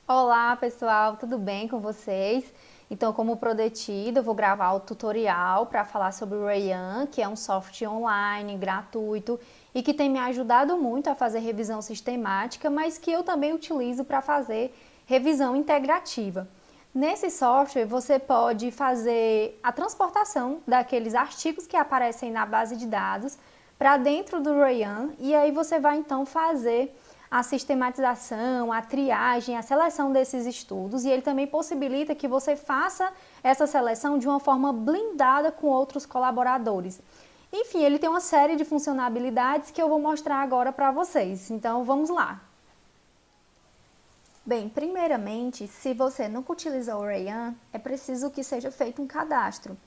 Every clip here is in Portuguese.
Olá pessoal, tudo bem com vocês? Então, como prometido, eu vou gravar o tutorial para falar sobre o Rayan, que é um software online, gratuito e que tem me ajudado muito a fazer revisão sistemática, mas que eu também utilizo para fazer revisão integrativa. Nesse software, você pode fazer a transportação daqueles artigos que aparecem na base de dados para dentro do Rayan e aí você vai então fazer a sistematização, a triagem, a seleção desses estudos e ele também possibilita que você faça essa seleção de uma forma blindada com outros colaboradores. Enfim, ele tem uma série de funcionalidades que eu vou mostrar agora para vocês, então vamos lá. Bem, primeiramente, se você nunca utilizou o Rayan, é preciso que seja feito um cadastro.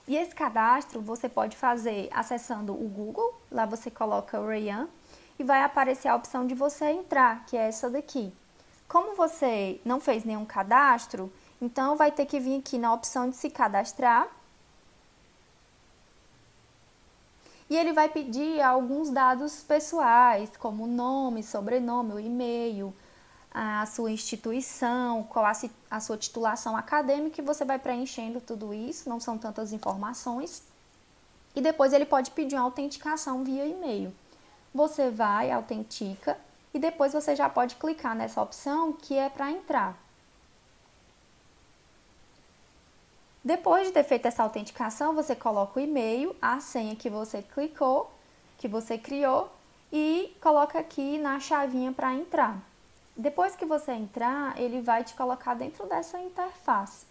E esse cadastro você pode fazer acessando o Google, lá você coloca o Rayan e vai aparecer a opção de você entrar, que é essa daqui. Como você não fez nenhum cadastro, então vai ter que vir aqui na opção de se cadastrar. E ele vai pedir alguns dados pessoais, como nome, sobrenome, o e-mail, a sua instituição, qual a sua titulação acadêmica, e você vai preenchendo tudo isso, não são tantas informações. E depois ele pode pedir uma autenticação via e-mail. Você vai, autentica e depois você já pode clicar nessa opção que é para entrar. Depois de ter feito essa autenticação, você coloca o e-mail, a senha que você clicou, que você criou e coloca aqui na chavinha para entrar. Depois que você entrar, ele vai te colocar dentro dessa interface.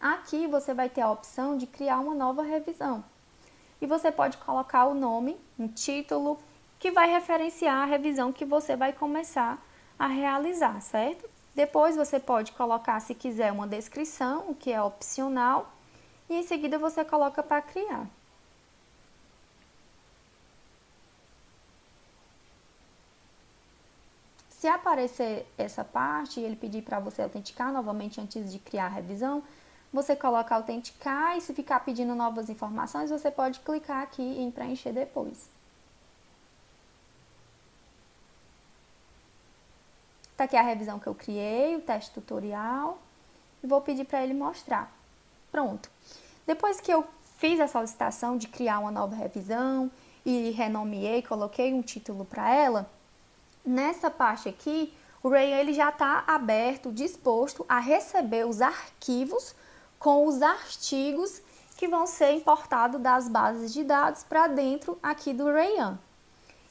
Aqui você vai ter a opção de criar uma nova revisão. E você pode colocar o nome, um título, que vai referenciar a revisão que você vai começar a realizar, certo? Depois você pode colocar, se quiser, uma descrição, o que é opcional, e em seguida você coloca para criar. Se aparecer essa parte e ele pedir para você autenticar novamente antes de criar a revisão, você coloca autenticar e se ficar pedindo novas informações, você pode clicar aqui em preencher depois. Está aqui a revisão que eu criei, o teste tutorial, e vou pedir para ele mostrar. Pronto. Depois que eu fiz a solicitação de criar uma nova revisão e renomeei, coloquei um título para ela, nessa parte aqui, o Rayan ele já está aberto, disposto a receber os arquivos com os artigos que vão ser importados das bases de dados para dentro aqui do Rayan.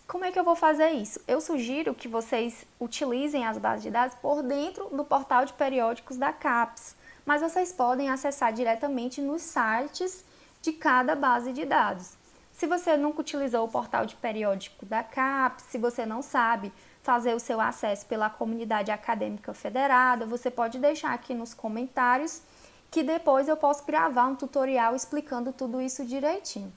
Como é que eu vou fazer isso? Eu sugiro que vocês utilizem as bases de dados por dentro do portal de periódicos da CAPES, mas vocês podem acessar diretamente nos sites de cada base de dados. Se você nunca utilizou o portal de periódico da CAPES, se você não sabe fazer o seu acesso pela comunidade acadêmica federada, você pode deixar aqui nos comentários que depois eu posso gravar um tutorial explicando tudo isso direitinho.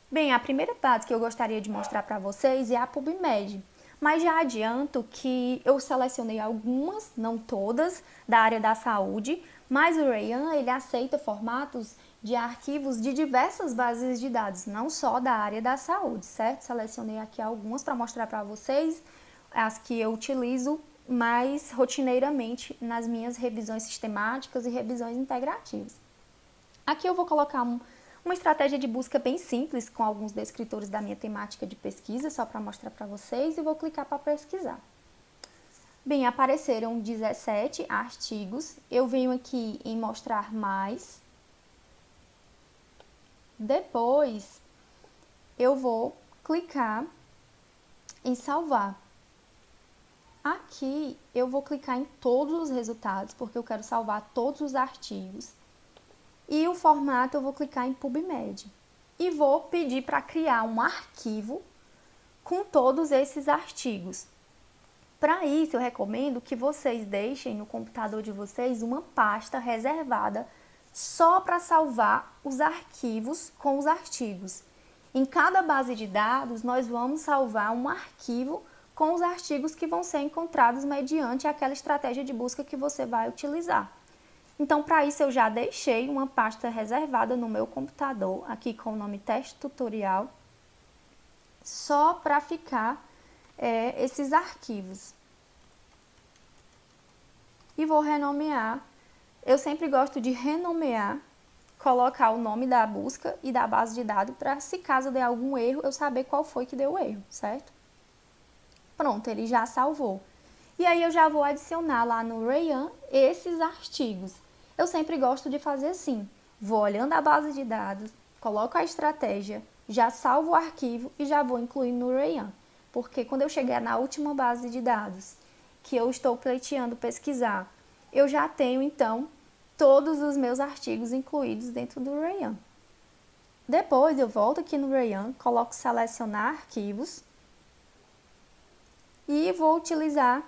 Bem, a primeira base que eu gostaria de mostrar para vocês é a PubMed, mas já adianto que eu selecionei algumas, não todas, da área da saúde, mas o Rayan ele aceita formatos de arquivos de diversas bases de dados, não só da área da saúde, certo? Selecionei aqui algumas para mostrar para vocês as que eu utilizo mais rotineiramente nas minhas revisões sistemáticas e revisões integrativas. Aqui eu vou colocar uma estratégia de busca bem simples com alguns descritores da minha temática de pesquisa, só para mostrar para vocês, e vou clicar para pesquisar. Bem, apareceram 17 artigos, eu venho aqui em mostrar mais. Depois, eu vou clicar em salvar. Aqui, eu vou clicar em todos os resultados, porque eu quero salvar todos os artigos. E o formato eu vou clicar em PubMed. E vou pedir para criar um arquivo com todos esses artigos. Para isso, eu recomendo que vocês deixem no computador de vocês uma pasta reservada só para salvar os arquivos com os artigos. Em cada base de dados, nós vamos salvar um arquivo com os artigos que vão ser encontrados mediante aquela estratégia de busca que você vai utilizar. Então, para isso, eu já deixei uma pasta reservada no meu computador, aqui com o nome teste tutorial, só para ficar esses arquivos. e vou renomear. Eu sempre gosto de renomear, colocar o nome da busca e da base de dados para, se caso der algum erro, eu saber qual foi que deu o erro, certo? Pronto, ele já salvou. E aí eu já vou adicionar lá no Rayyan esses artigos. Eu sempre gosto de fazer assim, vou olhando a base de dados, coloco a estratégia, já salvo o arquivo e já vou incluir no Rayyan. Porque quando eu chegar na última base de dados que eu estou pleiteando pesquisar, eu já tenho então todos os meus artigos incluídos dentro do Rayyan. Depois eu volto aqui no Rayyan, coloco selecionar arquivos e vou utilizar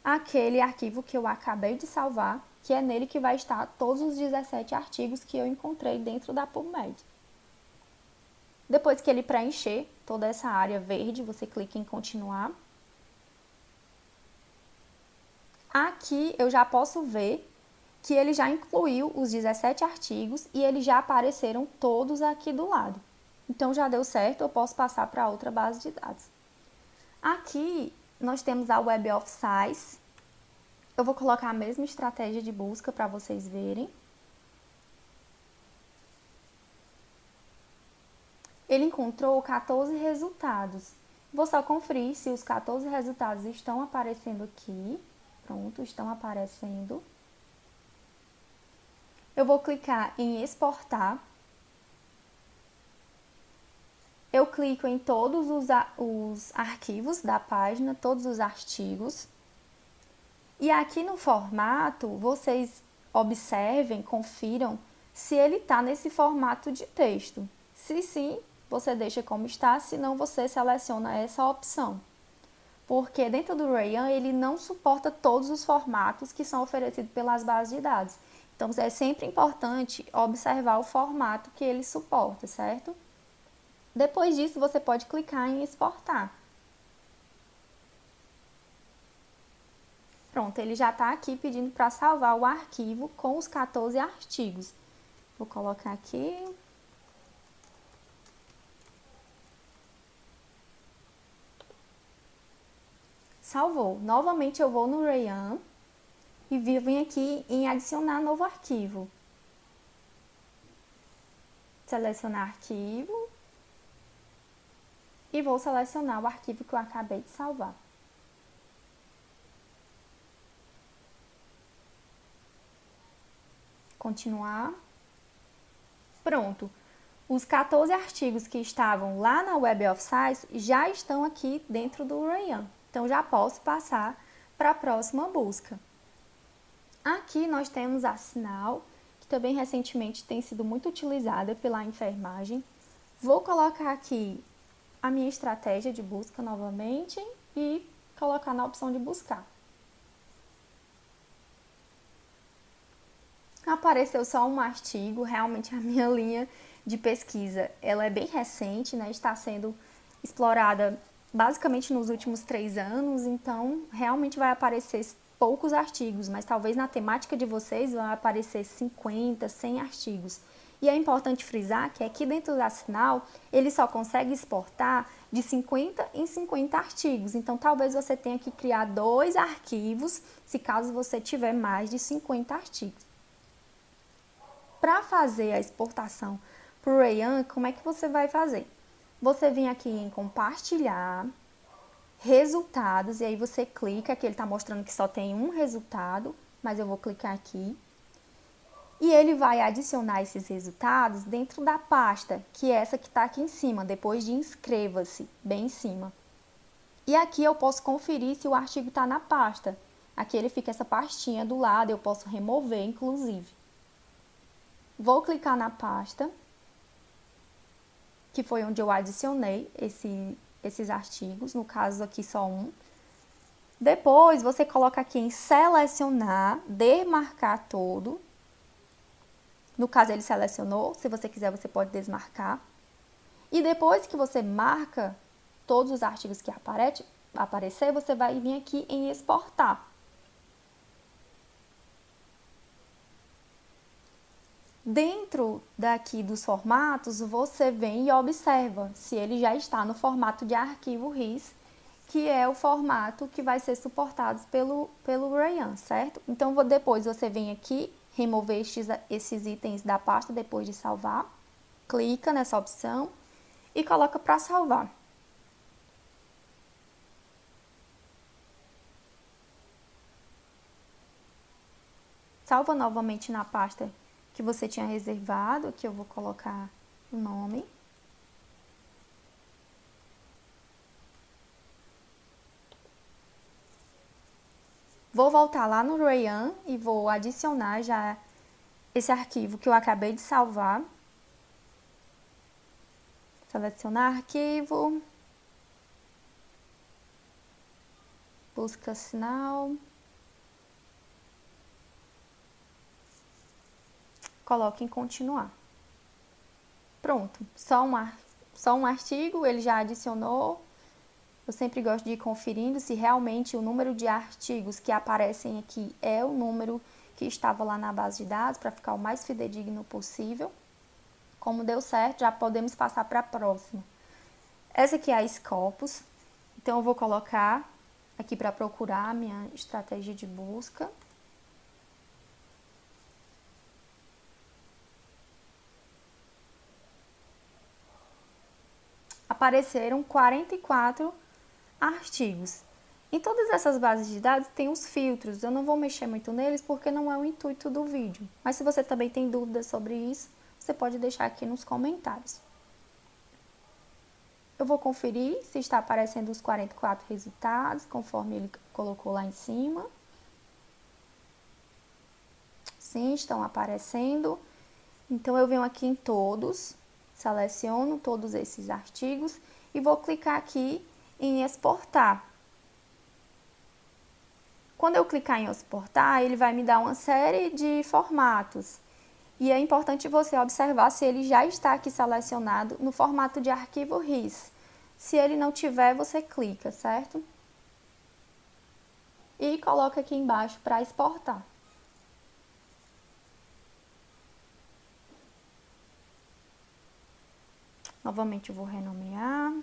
aquele arquivo que eu acabei de salvar, que é nele que vai estar todos os 17 artigos que eu encontrei dentro da PubMed. Depois que ele preencher toda essa área verde, você clica em continuar. Aqui eu já posso ver que ele já incluiu os 17 artigos e eles já apareceram todos aqui do lado. Então já deu certo, eu posso passar para outra base de dados. Aqui nós temos a Web of Science. Eu vou colocar a mesma estratégia de busca para vocês verem. Ele encontrou 14 resultados. Vou só conferir se os 14 resultados estão aparecendo aqui. Pronto, estão aparecendo. Eu vou clicar em exportar. Eu clico em todos os arquivos da página, todos os artigos. E aqui no formato, vocês observem, confiram se ele está nesse formato de texto. Se sim, você deixa como está, se não, você seleciona essa opção. Porque dentro do Rayyan, ele não suporta todos os formatos que são oferecidos pelas bases de dados. Então, é sempre importante observar o formato que ele suporta, certo? Depois disso, você pode clicar em exportar. Pronto, ele já está aqui pedindo para salvar o arquivo com os 14 artigos. Vou colocar aqui. Salvou. Novamente eu vou no Rayyan e venho aqui em adicionar novo arquivo. Selecionar arquivo. E vou selecionar o arquivo que eu acabei de salvar. Continuar. Pronto. Os 14 artigos que estavam lá na Web of Science já estão aqui dentro do Rayyan. Então, já posso passar para a próxima busca. Aqui nós temos a Sinal, que também recentemente tem sido muito utilizada pela enfermagem. Vou colocar aqui a minha estratégia de busca novamente e colocar na opção de buscar. Apareceu só um artigo, realmente a minha linha de pesquisa, ela é bem recente, né? Está sendo explorada basicamente nos últimos 3 anos, então realmente vai aparecer poucos artigos, mas talvez na temática de vocês vão aparecer 50, 100 artigos. E é importante frisar que aqui dentro da Sinal, ele só consegue exportar de 50 em 50 artigos. Então, talvez você tenha que criar 2 arquivos, se caso você tiver mais de 50 artigos. Para fazer a exportação para o Rayyan, como é que você vai fazer? Você vem aqui em compartilhar, resultados, e aí você clica, que ele está mostrando que só tem um resultado, mas eu vou clicar aqui. E ele vai adicionar esses resultados dentro da pasta, que é essa que está aqui em cima, depois de inscreva-se, bem em cima. E aqui eu posso conferir se o artigo está na pasta. Aqui ele fica essa pastinha do lado, eu posso remover, inclusive. Vou clicar na pasta, que foi onde eu adicionei esses artigos, no caso aqui só um. Depois, você coloca aqui em selecionar, demarcar todo. No caso, ele selecionou, se você quiser, você pode desmarcar. E depois que você marca todos os artigos que aparecer, você vai vir aqui em exportar. Dentro daqui dos formatos, você vem e observa se ele já está no formato de arquivo RIS que é o formato que vai ser suportado pelo Rayyan, certo? Então, depois você vem aqui, remover esses itens da pasta depois de salvar, clica nessa opção e coloca para salvar. Salva novamente na pasta que você tinha reservado, aqui eu vou colocar o nome. Vou voltar lá no Rayyan e vou adicionar já esse arquivo que eu acabei de salvar. Selecionar arquivo. Busca sinal. Coloque em continuar. Pronto, só um artigo, ele já adicionou. Eu sempre gosto de ir conferindo se realmente o número de artigos que aparecem aqui é o número que estava lá na base de dados, para ficar o mais fidedigno possível. Como deu certo, já podemos passar para a próxima. Essa aqui é a Scopus, então eu vou colocar aqui para procurar a minha estratégia de busca. Apareceram 44 artigos. Em todas essas bases de dados tem os filtros, eu não vou mexer muito neles porque não é o intuito do vídeo. Mas se você também tem dúvidas sobre isso, você pode deixar aqui nos comentários. Eu vou conferir se está aparecendo os 44 resultados, conforme ele colocou lá em cima. Sim, estão aparecendo. Então, eu venho aqui em todos, seleciono todos esses artigos e vou clicar aqui em exportar. Quando eu clicar em exportar, ele vai me dar uma série de formatos. E é importante você observar se ele já está aqui selecionado no formato de arquivo RIS. Se ele não tiver, você clica, certo? E coloca aqui embaixo para exportar. Novamente eu vou renomear.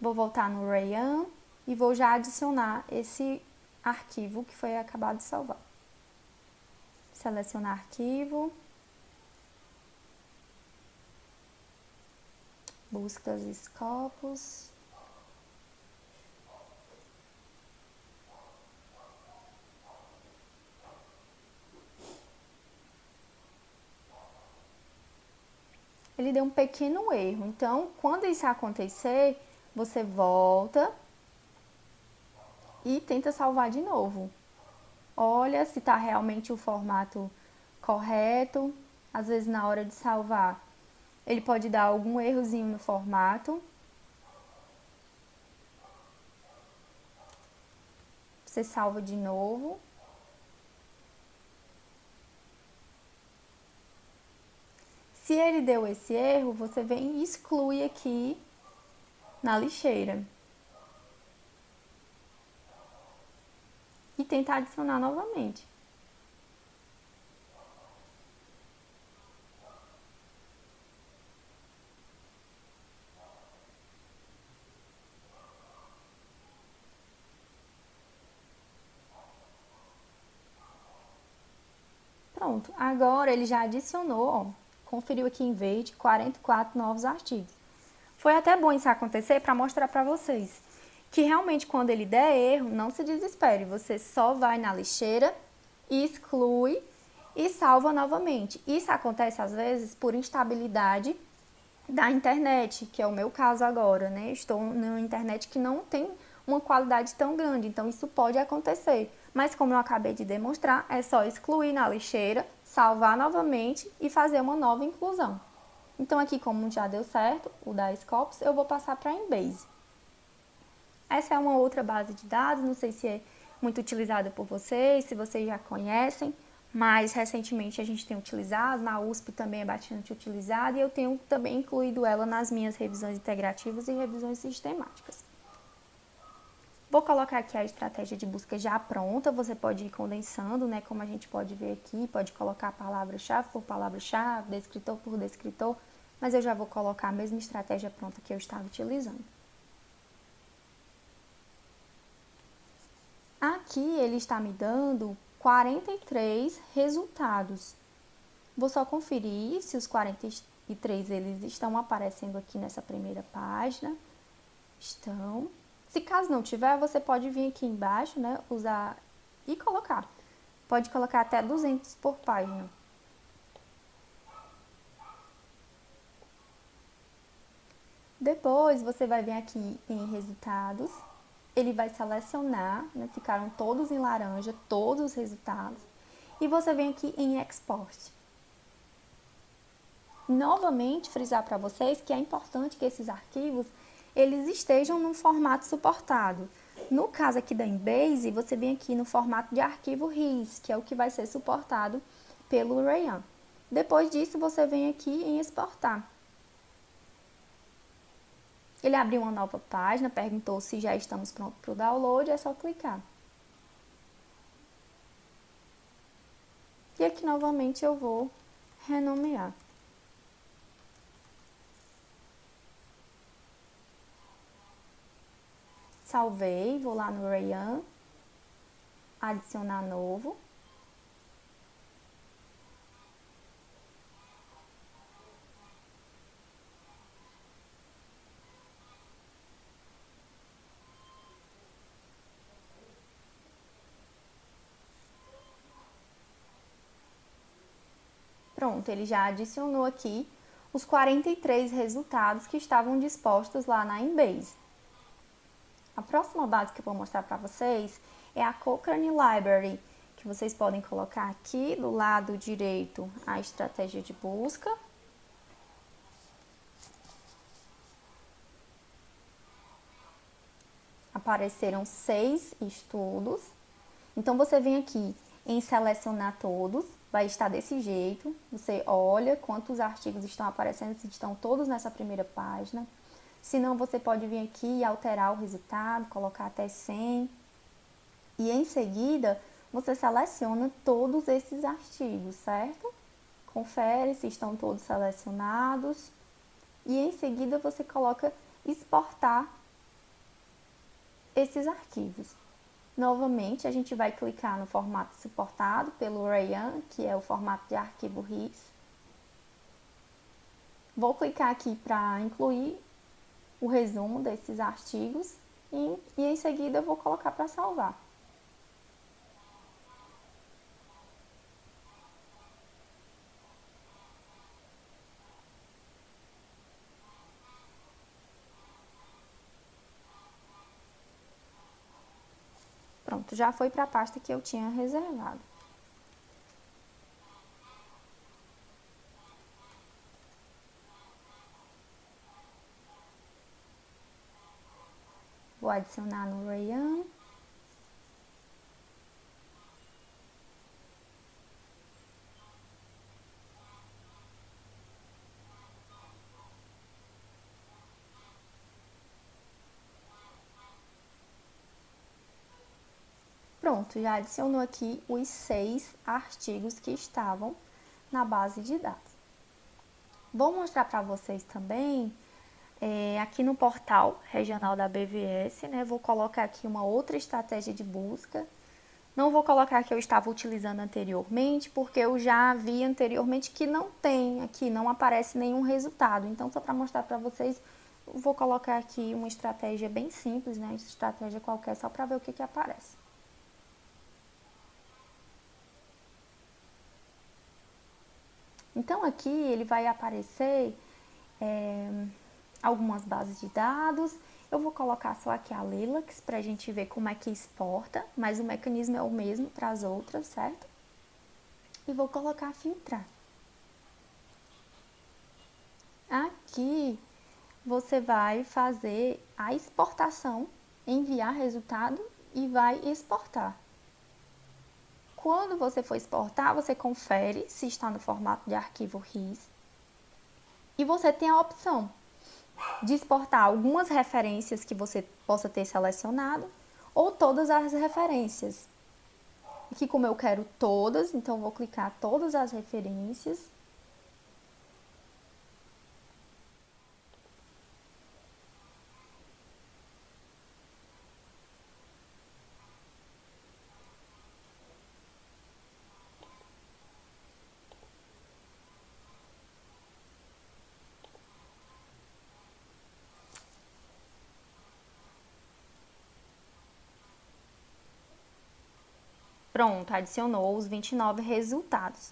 Vou voltar no Rayyan e vou já adicionar esse arquivo que foi acabado de salvar. Selecionar arquivo. Buscas Scopus. Ele deu um pequeno erro, então quando isso acontecer, você volta e tenta salvar de novo. Olha se está realmente o formato correto. Às vezes na hora de salvar, ele pode dar algum errozinho no formato. Você salva de novo. Se ele deu esse erro, você vem e exclui aqui na lixeira. E tentar adicionar novamente. Pronto, agora ele já adicionou, ó, conferiu aqui em verde 44 novos artigos. Foi até bom isso acontecer para mostrar para vocês que realmente quando ele der erro, não se desespere, você só vai na lixeira, exclui e salva novamente. Isso acontece às vezes por instabilidade da internet, que é o meu caso agora, né? Estou numa internet que não tem uma qualidade tão grande, então isso pode acontecer. Mas como eu acabei de demonstrar, é só excluir na lixeira, salvar novamente e fazer uma nova inclusão. Então aqui, como já deu certo, o da Scopus, eu vou passar para a Embase. Essa é uma outra base de dados, não sei se é muito utilizada por vocês, se vocês já conhecem, mas recentemente a gente tem utilizado, na USP também é bastante utilizada e eu tenho também incluído ela nas minhas revisões integrativas e revisões sistemáticas. Vou colocar aqui a estratégia de busca já pronta, você pode ir condensando, né, como a gente pode ver aqui, pode colocar palavra-chave por palavra-chave, descritor por descritor, mas eu já vou colocar a mesma estratégia pronta que eu estava utilizando. Aqui ele está me dando 43 resultados. Vou só conferir se os 43 eles estão aparecendo aqui nessa primeira página. Estão. Se caso não tiver, você pode vir aqui embaixo, né, usar e colocar. Pode colocar até 200 por página. Depois você vai vir aqui em resultados. Ele vai selecionar, né, ficaram todos em laranja, todos os resultados. E você vem aqui em export. Novamente, frisar para vocês que é importante que esses arquivos eles estejam no formato suportado. No caso aqui da Embase, você vem aqui no formato de arquivo RIS, que é o que vai ser suportado pelo Rayan. Depois disso, você vem aqui em exportar. Ele abriu uma nova página, perguntou se já estamos prontos para o download, é só clicar. E aqui novamente eu vou renomear. Salvei, vou lá no Rayan, adicionar novo. Pronto, ele já adicionou aqui os 43 resultados que estavam dispostos lá na Embase. A próxima base que eu vou mostrar para vocês é a Cochrane Library, que vocês podem colocar aqui do lado direito a estratégia de busca. Apareceram 6 estudos. Então, você vem aqui em selecionar todos, vai estar desse jeito. Você olha quantos artigos estão aparecendo, se estão todos nessa primeira página. Se não, você pode vir aqui e alterar o resultado, colocar até 100. E em seguida, você seleciona todos esses artigos, certo? Confere se estão todos selecionados. E em seguida, você coloca exportar esses arquivos. Novamente, a gente vai clicar no formato suportado pelo Rayan, que é o formato de arquivo RIS. Vou clicar aqui para incluir o resumo desses artigos e em seguida eu vou colocar para salvar. Pronto, já foi para a pasta que eu tinha reservado. Vou adicionar no Rayan. Pronto, já adicionou aqui os 6 artigos que estavam na base de dados. Vou mostrar para vocês também, aqui no portal regional da BVS, né? Vou colocar aqui uma outra estratégia de busca. Não vou colocar que eu estava utilizando anteriormente, porque eu já vi anteriormente que não tem aqui, não aparece nenhum resultado. Então, só para mostrar para vocês, vou colocar aqui uma estratégia bem simples, né? Estratégia qualquer, só para ver o que aparece. Então, aqui ele vai aparecer algumas bases de dados. Eu vou colocar só aqui a Lilacs para a gente ver como é que exporta, mas o mecanismo é o mesmo para as outras, certo? E vou colocar filtrar. Aqui você vai fazer a exportação, enviar resultado e vai exportar. Quando você for exportar, você confere se está no formato de arquivo RIS. E você tem a opção de exportar algumas referências que você possa ter selecionado ou todas as referências. Aqui, como eu quero todas, então eu vou clicar todas as referências. Pronto, adicionou os 29 resultados.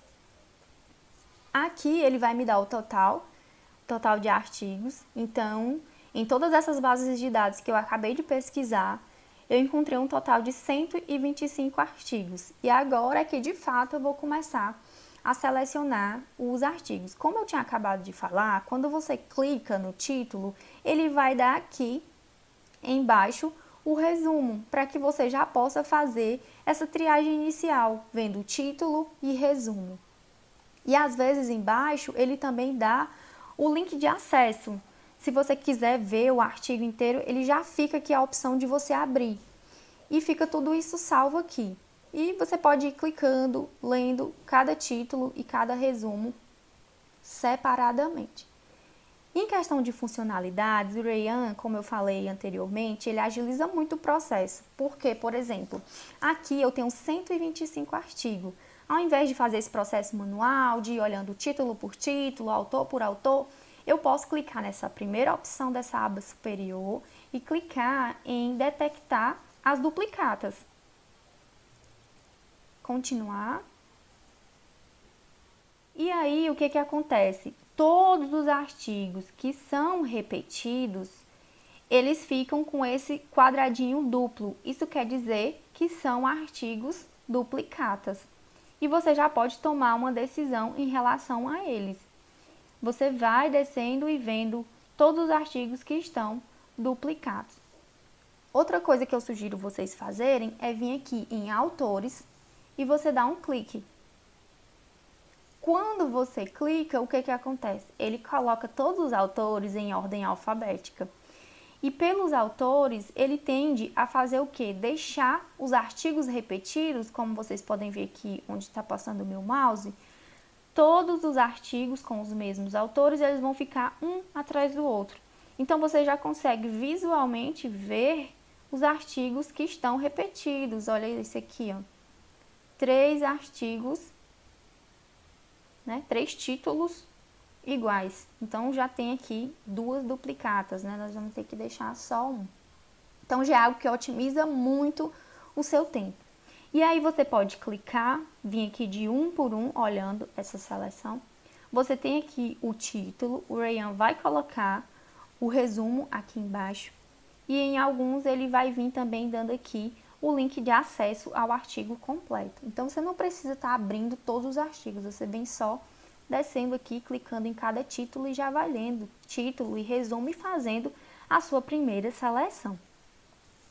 Aqui ele vai me dar o total de artigos. Então, em todas essas bases de dados que eu acabei de pesquisar, eu encontrei um total de 125 artigos. E agora é que de fato eu vou começar a selecionar os artigos. Como eu tinha acabado de falar, quando você clica no título, ele vai dar aqui embaixo o resumo, para que você já possa fazer essa triagem inicial, vendo título e resumo. E às vezes embaixo ele também dá o link de acesso. Se você quiser ver o artigo inteiro, ele já fica aqui a opção de você abrir. E fica tudo isso salvo aqui. E você pode ir clicando, lendo cada título e cada resumo separadamente. Em questão de funcionalidades, o Rayyan, como eu falei anteriormente, ele agiliza muito o processo. Porque, por exemplo, aqui eu tenho 125 artigos. Ao invés de fazer esse processo manual, de ir olhando título por título, autor por autor, eu posso clicar nessa primeira opção dessa aba superior e clicar em detectar as duplicatas. Continuar. E aí, o que acontece? Todos os artigos que são repetidos, eles ficam com esse quadradinho duplo. Isso quer dizer que são artigos duplicatas. E você já pode tomar uma decisão em relação a eles. Você vai descendo e vendo todos os artigos que estão duplicados. Outra coisa que eu sugiro vocês fazerem é vir aqui em autores e você dá um clique. Quando você clica, o que acontece? Ele coloca todos os autores em ordem alfabética. E pelos autores, ele tende a fazer o quê? Deixar os artigos repetidos, como vocês podem ver aqui onde está passando o meu mouse, todos os artigos com os mesmos autores, eles vão ficar um atrás do outro. Então, você já consegue visualmente ver os artigos que estão repetidos. Olha esse aqui, ó. 3 artigos, né? 3 títulos iguais. Então, já tem aqui 2 duplicatas, né? Nós vamos ter que deixar só um. Então, já é algo que otimiza muito o seu tempo. E aí, você pode clicar, vir aqui de um por um, olhando essa seleção. Você tem aqui o título, o Rayyan vai colocar o resumo aqui embaixo. E em alguns, ele vai vir também dando aqui o link de acesso ao artigo completo. Então, você não precisa estar abrindo todos os artigos, você vem só descendo aqui, clicando em cada título e já vai lendo título e resumo e fazendo a sua primeira seleção.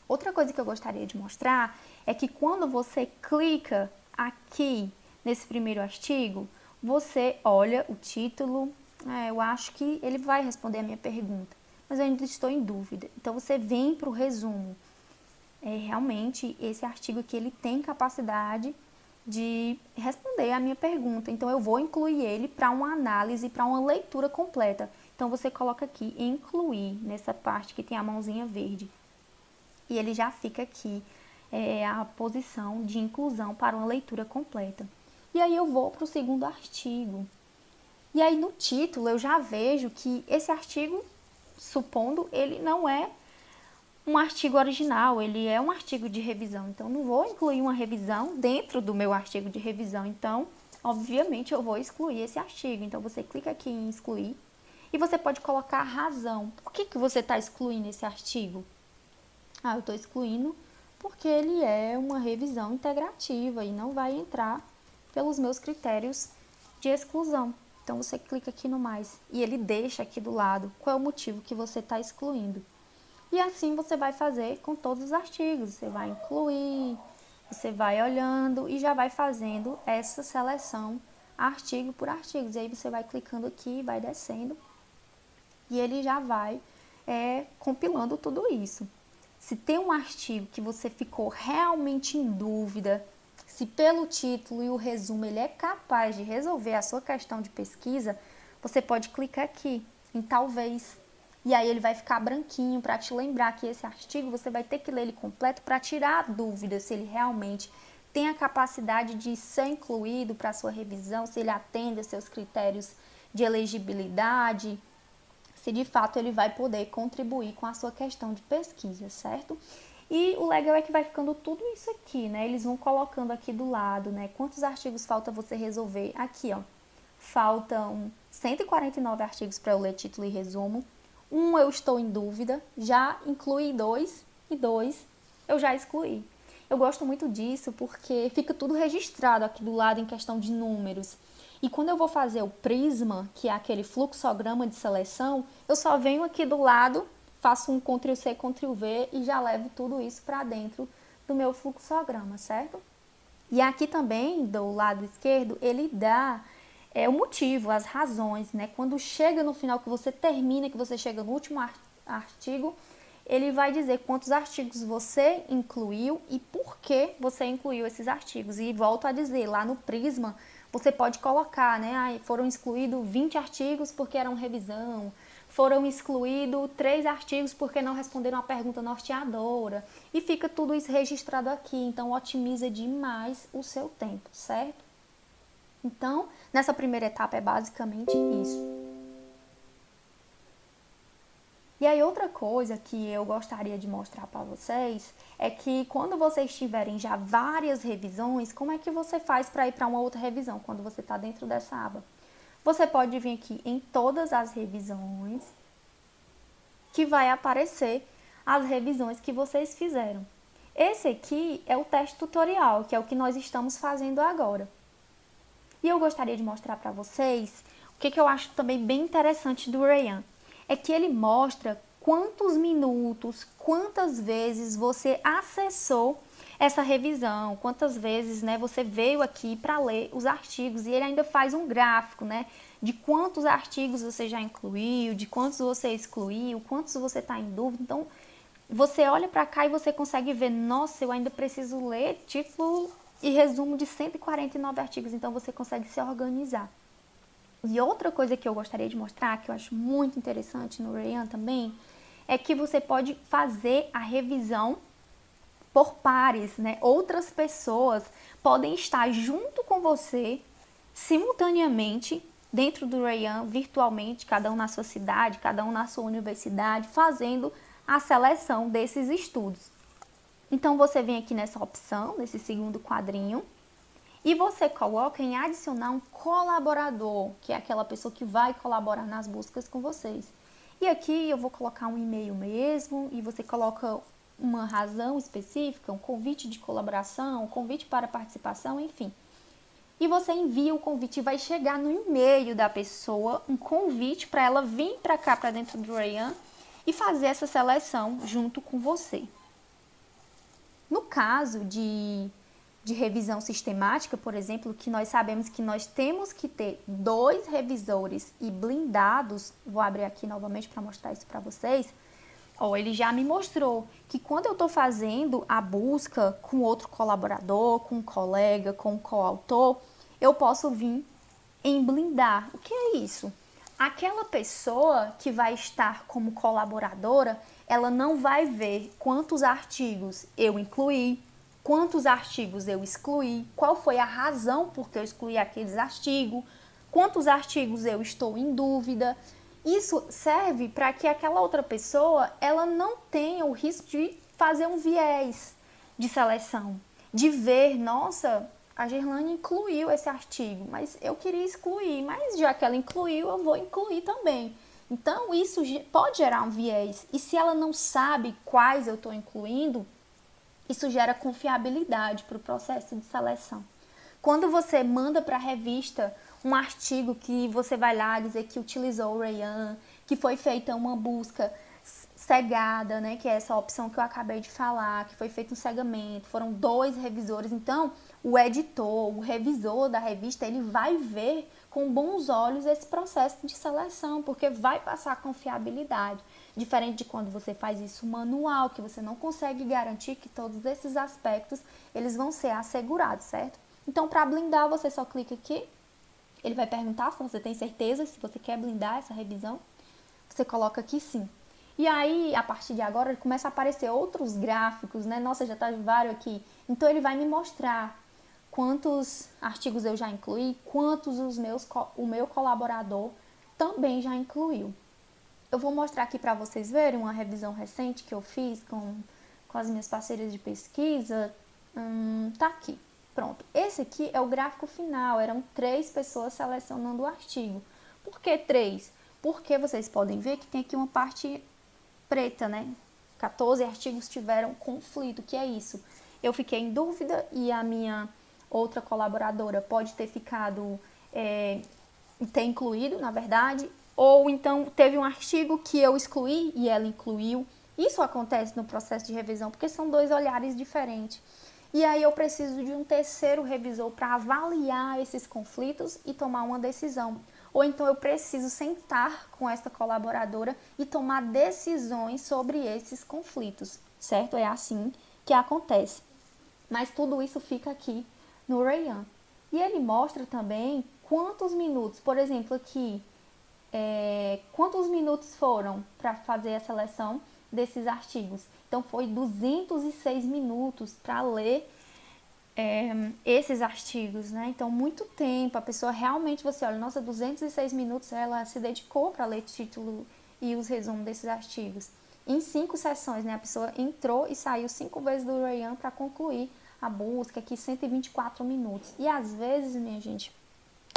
Outra coisa que eu gostaria de mostrar é que quando você clica aqui nesse primeiro artigo, você olha o título, eu acho que ele vai responder a minha pergunta, mas eu ainda estou em dúvida. Então, você vem para o resumo. Realmente, esse artigo aqui, ele tem capacidade de responder a minha pergunta. Então, eu vou incluir ele para uma análise, para uma leitura completa. Então, você coloca aqui, incluir, nessa parte que tem a mãozinha verde. E ele já fica aqui, a posição de inclusão para uma leitura completa. E aí, eu vou para o segundo artigo. E aí, no título, eu já vejo que esse artigo, supondo, ele não é um artigo original, ele é um artigo de revisão, então não vou incluir uma revisão dentro do meu artigo de revisão, então obviamente eu vou excluir esse artigo. Então você clica aqui em excluir e você pode colocar a razão. Por que você está excluindo esse artigo? Eu estou excluindo porque ele é uma revisão integrativa e não vai entrar pelos meus critérios de exclusão. Então você clica aqui no mais e ele deixa aqui do lado qual é o motivo que você está excluindo. E assim você vai fazer com todos os artigos. Você vai incluir, você vai olhando e já vai fazendo essa seleção artigo por artigo. E aí você vai clicando aqui, vai descendo e ele já vai compilando tudo isso. Se tem um artigo que você ficou realmente em dúvida, se pelo título e o resumo ele é capaz de resolver a sua questão de pesquisa, você pode clicar aqui em talvez. E aí ele vai ficar branquinho para te lembrar que esse artigo você vai ter que ler ele completo para tirar a dúvida se ele realmente tem a capacidade de ser incluído para a sua revisão, se ele atende aos seus critérios de elegibilidade, se de fato ele vai poder contribuir com a sua questão de pesquisa, certo? E o legal é que vai ficando tudo isso aqui, né? Eles vão colocando aqui do lado, né? Quantos artigos falta você resolver? Aqui, ó. Faltam 149 artigos para eu ler título e resumo. Eu estou em dúvida, já incluí 2 e 2 eu já excluí. Eu gosto muito disso porque fica tudo registrado aqui do lado em questão de números. E quando eu vou fazer o prisma, que é aquele fluxograma de seleção, eu só venho aqui do lado, faço um Ctrl+C, Ctrl+V e já levo tudo isso para dentro do meu fluxograma, certo? E aqui também, do lado esquerdo, ele dá o motivo, as razões, né? Quando chega no final, que você termina, que você chega no último artigo, ele vai dizer quantos artigos você incluiu e por que você incluiu esses artigos. E volto a dizer, lá no Prisma, você pode colocar, né? Foram excluídos 20 artigos porque eram revisão, foram excluídos 3 artigos porque não responderam a pergunta norteadora. E fica tudo isso registrado aqui, então otimiza demais o seu tempo, certo? Então, nessa primeira etapa é basicamente isso. E aí outra coisa que eu gostaria de mostrar para vocês é que quando vocês tiverem já várias revisões, como é que você faz para ir para uma outra revisão quando você está dentro dessa aba? Você pode vir aqui em todas as revisões, que vai aparecer as revisões que vocês fizeram. Esse aqui é o teste tutorial, que é o que nós estamos fazendo agora. E eu gostaria de mostrar para vocês o que eu acho também bem interessante do Rayyan. É que ele mostra quantos minutos, quantas vezes você acessou essa revisão, quantas vezes, né, você veio aqui para ler os artigos, e ele ainda faz um gráfico, né, de quantos artigos você já incluiu, de quantos você excluiu, quantos você está em dúvida. Então, você olha para cá e você consegue ver, nossa, eu ainda preciso ler título e resumo de 149 artigos, então você consegue se organizar. E outra coisa que eu gostaria de mostrar, que eu acho muito interessante no Rayyan também, é que você pode fazer a revisão por pares, né? Outras pessoas podem estar junto com você, simultaneamente, dentro do Rayyan, virtualmente, cada um na sua cidade, cada um na sua universidade, fazendo a seleção desses estudos. Então, você vem aqui nessa opção, nesse segundo quadrinho, e você coloca em adicionar um colaborador, que é aquela pessoa que vai colaborar nas buscas com vocês. E aqui eu vou colocar um e-mail mesmo, e você coloca uma razão específica, um convite de colaboração, um convite para participação, enfim. E você envia o convite e vai chegar no e-mail da pessoa um convite para ela vir para cá, para dentro do Rayyan, e fazer essa seleção junto com você. No caso de revisão sistemática, por exemplo, que nós sabemos que nós temos que ter 2 revisores e blindados, vou abrir aqui novamente para mostrar isso para vocês. Ó, ele já me mostrou que quando eu estou fazendo a busca com outro colaborador, com um colega, com um coautor, eu posso vir em blindar. O que é isso? Aquela pessoa que vai estar como colaboradora, ela não vai ver quantos artigos eu incluí, quantos artigos eu excluí, qual foi a razão por que eu excluí aqueles artigos, quantos artigos eu estou em dúvida. Isso serve para que aquela outra pessoa, ela não tenha o risco de fazer um viés de seleção, de ver, nossa, a Gerlane incluiu esse artigo, mas eu queria excluir, mas já que ela incluiu, eu vou incluir também. Então, isso pode gerar um viés, e se ela não sabe quais eu estou incluindo, isso gera confiabilidade para o processo de seleção. Quando você manda para a revista um artigo que você vai lá dizer que utilizou o Rayyan, que foi feita uma busca cegada, né, que é essa opção que eu acabei de falar, que foi feito um cegamento, foram 2 revisores, então o editor, o revisor da revista, ele vai ver com bons olhos esse processo de seleção, porque vai passar confiabilidade. Diferente de quando você faz isso manual, que você não consegue garantir que todos esses aspectos eles vão ser assegurados, certo? Então, para blindar, você só clica aqui. Ele vai perguntar se você tem certeza, se você quer blindar essa revisão. Você coloca aqui sim. E aí, a partir de agora, começa a aparecer outros gráficos, né? Nossa, já tá vários aqui. Então, ele vai me mostrar quantos artigos eu já incluí, quantos o meu colaborador também já incluiu. Eu vou mostrar aqui para vocês verem uma revisão recente que eu fiz com as minhas parceiras de pesquisa. Tá aqui. Pronto. Esse aqui é o gráfico final. Eram 3 pessoas selecionando o artigo. Por que 3? Porque vocês podem ver que tem aqui uma parte preta, né? 14 artigos tiveram conflito. O que é isso? Eu fiquei em dúvida e a minha outra colaboradora pode ter ficado, ter incluído, na verdade, ou então teve um artigo que eu excluí e ela incluiu. Isso acontece no processo de revisão, porque são 2 olhares diferentes. E aí eu preciso de um terceiro revisor para avaliar esses conflitos e tomar uma decisão. Ou então eu preciso sentar com essa colaboradora e tomar decisões sobre esses conflitos, certo? É assim que acontece. Mas tudo isso fica aqui no Rayyan. E ele mostra também quantos minutos, por exemplo, aqui, quantos minutos foram para fazer a seleção desses artigos. Então, foi 206 minutos para ler esses artigos, né? Então, muito tempo. A pessoa realmente, você olha, nossa, 206 minutos ela se dedicou para ler o título e os resumos desses artigos. Em 5 sessões, né? A pessoa entrou e saiu 5 vezes do Rayyan para concluir a busca, aqui 124 minutos. E às vezes, minha gente,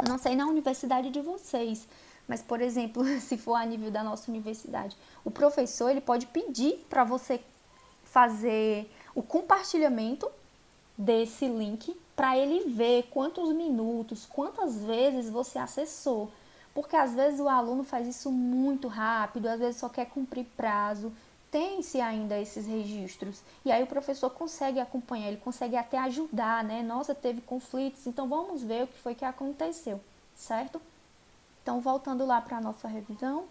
eu não sei na universidade de vocês, mas, por exemplo, se for a nível da nossa universidade, o professor ele pode pedir para você fazer o compartilhamento desse link para ele ver quantos minutos, quantas vezes você acessou. Porque às vezes o aluno faz isso muito rápido, às vezes só quer cumprir prazo, tem-se ainda esses registros. E aí o professor consegue acompanhar, ele consegue até ajudar, né? Nossa, teve conflitos, então vamos ver o que foi que aconteceu, certo? Então, voltando lá para a nossa revisão.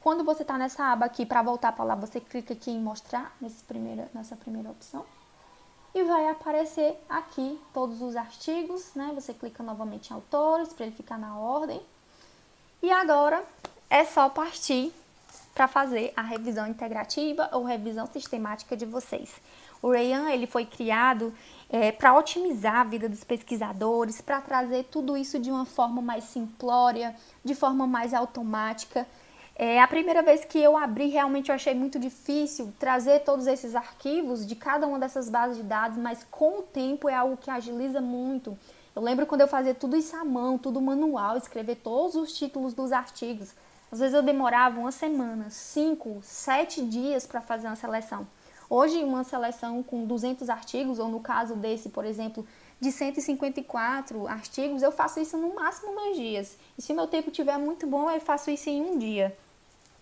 Quando você está nessa aba aqui, para voltar para lá, você clica aqui em mostrar, nessa primeira opção. E vai aparecer aqui todos os artigos, né? Você clica novamente em autores, para ele ficar na ordem. E agora, é só partir para fazer a revisão integrativa ou revisão sistemática de vocês. O Rayyan ele foi criado para otimizar a vida dos pesquisadores, para trazer tudo isso de uma forma mais simplória, de forma mais automática. A primeira vez que eu abri, realmente eu achei muito difícil trazer todos esses arquivos de cada uma dessas bases de dados, mas com o tempo é algo que agiliza muito. Eu lembro quando eu fazia tudo isso à mão, tudo manual, escrever todos os títulos dos artigos. Às vezes eu demorava uma semana, 5, 7 dias para fazer uma seleção. Hoje, uma seleção com 200 artigos, ou no caso desse, por exemplo, de 154 artigos, eu faço isso no máximo 2 dias. E se meu tempo estiver muito bom, eu faço isso em 1 dia.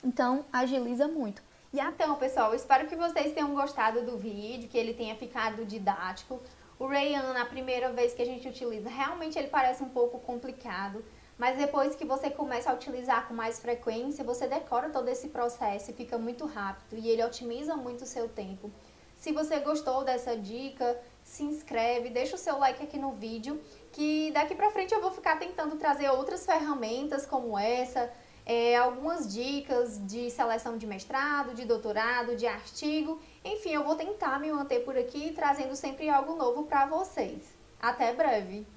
Então, agiliza muito. E então, pessoal, eu espero que vocês tenham gostado do vídeo, que ele tenha ficado didático. O Rayyan, na primeira vez que a gente utiliza, realmente ele parece um pouco complicado. Mas depois que você começa a utilizar com mais frequência, você decora todo esse processo e fica muito rápido. E ele otimiza muito o seu tempo. Se você gostou dessa dica, se inscreve, deixa o seu like aqui no vídeo, que daqui pra frente eu vou ficar tentando trazer outras ferramentas como essa, algumas dicas de seleção de mestrado, de doutorado, de artigo. Enfim, eu vou tentar me manter por aqui, trazendo sempre algo novo pra vocês. Até breve!